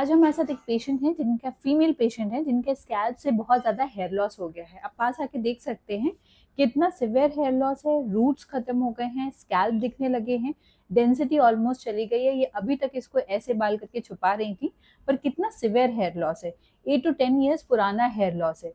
आज हमारे साथ एक पेशेंट है जिनका फीमेल पेशेंट है जिनके स्कैल्प से बहुत ज़्यादा हेयर लॉस हो गया है। आप पास आके देख सकते हैं कितना सिवियर हेयर लॉस है, रूट्स खत्म हो गए हैं, स्कैल्प दिखने लगे हैं, डेंसिटी ऑलमोस्ट चली गई है। ये अभी तक इसको ऐसे बाल करके छुपा रही थी, पर कितना सिवियर हेयर लॉस है। 8 to 10 ईयर्स पुराना हेयर लॉस है।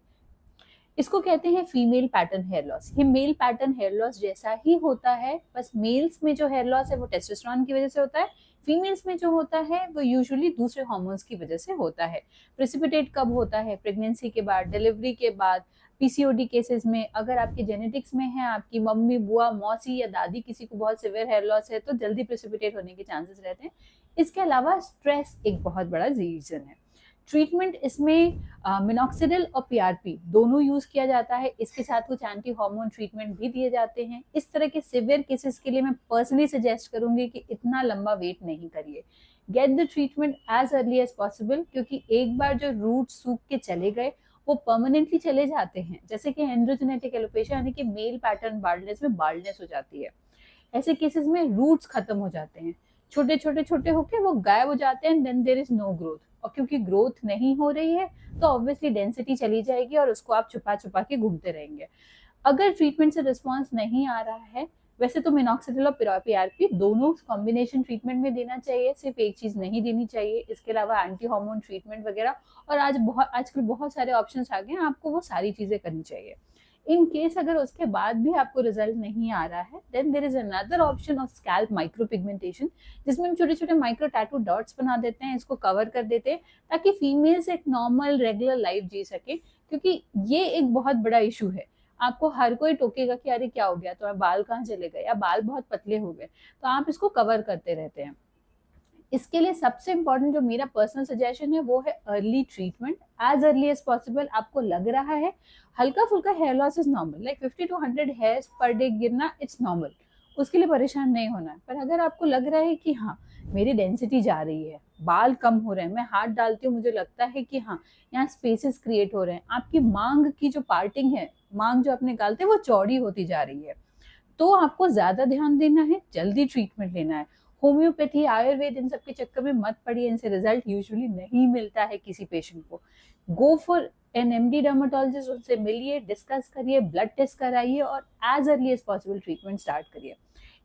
इसको कहते हैं फीमेल पैटर्न हेयर लॉस। ये मेल पैटर्न हेयर लॉस जैसा ही होता है, बस मेल्स में जो हेयर लॉस है वो टेस्टोस्टेरोन की वजह से होता है, फीमेल्स में जो होता है वो यूजुअली दूसरे हार्मोन्स की वजह से होता है। प्रेसिपिटेट कब होता है? प्रेगनेंसी के बाद, डिलीवरी के बाद, पीसीओडी केसेस में। अगर आपके जेनेटिक्स में है, आपकी मम्मी, बुआ, मौसी या दादी किसी को बहुत सिवियर हेयर लॉस है, तो जल्दी प्रेसिपिटेट होने के चांसेस रहते हैं। इसके अलावा स्ट्रेस एक बहुत बड़ा रीजन है। ट्रीटमेंट इसमें मिनॉक्सिडिल और पीआरपी दोनों यूज किया जाता है। इसके साथ कुछ एंटी हार्मोन ट्रीटमेंट भी दिए जाते हैं। इस तरह के सिवियर केसेस के लिए मैं पर्सनली सजेस्ट करूंगी कि इतना लंबा वेट नहीं करिए, get the treatment as early as possible, क्योंकि एक बार जो रूट सूख के चले गए वो परमानेंटली चले जाते हैं। जैसे कि एंड्रोजेनेटिक एलोपेशिया यानी कि मेल पैटर्न बाल्डनेस में बाल्डनेस हो जाती है। ऐसे केसेस में रूट्स खत्म हो जाते हैं, छोटे छोटे छोटे होके वो गायब हो जाते हैं, then there is no growth. और क्योंकि ग्रोथ नहीं हो रही है तो ऑब्वियसली डेंसिटी चली जाएगी और उसको आप छुपा छुपा के घूमते रहेंगे। अगर ट्रीटमेंट से रिस्पॉन्स नहीं आ रहा है, वैसे तो मिनॉक्सिडिल और पीआरपी दोनों कॉम्बिनेशन ट्रीटमेंट में देना चाहिए, सिर्फ एक चीज नहीं देनी चाहिए। इसके अलावा एंटी हार्मोन ट्रीटमेंट वगैरह, और आजकल बहुत सारे ऑप्शंस आ गए हैं, आपको वो सारी चीजें करनी चाहिए। इन केस अगर उसके बाद भी आपको रिजल्ट नहीं आ रहा है, then there is another option of scalp micro pigmentation, जिसमें हम छोटे छोटे माइक्रो टैटू डॉट्स बना देते हैं, इसको कवर कर देते हैं, ताकि फीमेल्स एक नॉर्मल रेगुलर लाइफ जी सके। क्योंकि ये एक बहुत बड़ा इशू है। आपको हर कोई टोकेगा कि अरे क्या हो गया, तो बाल कहाँ चले गए या बाल बहुत पतले हो गए, तो आप इसको कवर करते रहते हैं। इसके लिए सबसे इंपॉर्टेंट जो मेरा पर्सनल सजेशन है वो है early treatment, as early as possible. आपको लग रहा है हल्का फुल्का hair loss is normal, like 50 to 100 hairs per day गिरना, इट्स नॉर्मल, उसके लिए परेशान नहीं होना है। पर अगर आपको लग रहा है कि हाँ मेरी डेंसिटी जा रही है, बाल कम हो रहे हैं, मैं हाथ डालती हूँ मुझे लगता है कि हाँ यहाँ स्पेसेस क्रिएट हो रहे हैं, आपकी मांग की जो पार्टिंग है, मांग जो आप निकालते हैं वो चौड़ी होती जा रही है, तो आपको ज्यादा ध्यान देना है, जल्दी ट्रीटमेंट लेना है। होम्योपैथी, आयुर्वेद, इन सब के चक्कर में मत पड़िए, इनसे रिजल्ट यूजुअली नहीं मिलता है किसी पेशेंट को। Go for an MD dermatologist, उनसे मिलिए, डिस्कस करिए, ब्लड टेस्ट कराइए और as early as possible treatment start करिए।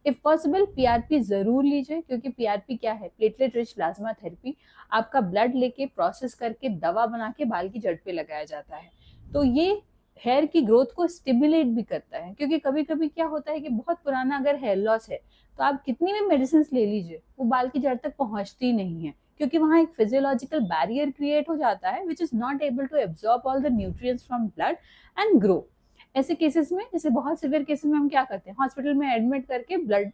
इफ पॉसिबल पीआरपी जरूर लीजिए, क्योंकि पीआरपी क्या है? Platelet rich plasma therapy. आपका ब्लड लेके प्रोसेस करके दवा बना के बाल की जड़ पे लगाया जाता है, तो ये हेयर की ग्रोथ को स्टिमुलेट भी करता है। क्योंकि कभी कभी क्या होता है कि बहुत पुराना अगर हेयर लॉस है, तो आप कितनी भी मेडिसिन ले लीजिए, वो बाल की जड़ तक पहुंचती नहीं है, क्योंकि वहां एक फिजियोलॉजिकल बैरियर क्रिएट हो जाता है which is not able to absorb all the nutrients from blood and grow. ऐसे केसेस में, जैसे बहुत सिवियर केसेस में, हम क्या करते हैं, हॉस्पिटल में एडमिट करके ब्लड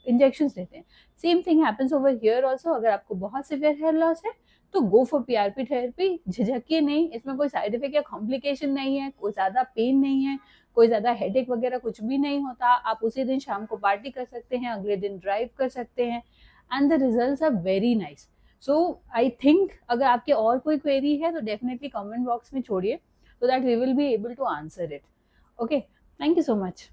इंजेक्शन देते हैं। Same thing happens over here also. अगर आपको बहुत सिवियर हेयर लॉस है तो गो फॉर पीआरपी थेरेपी, झिझकिए नहीं, इसमें कोई साइड इफेक्ट या कॉम्प्लिकेशन नहीं है, कोई ज्यादा पेन नहीं है, कोई ज्यादा हेडेक वगैरह कुछ भी नहीं होता। आप उसी दिन शाम को पार्टी कर सकते हैं, अगले दिन ड्राइव कर सकते हैं, and the results are very nice. So I think अगर आपके और कोई क्वेरी है तो डेफिनेटली कमेंट बॉक्स में छोड़िए, so that we will be able to answer it. Okay, thank you so much.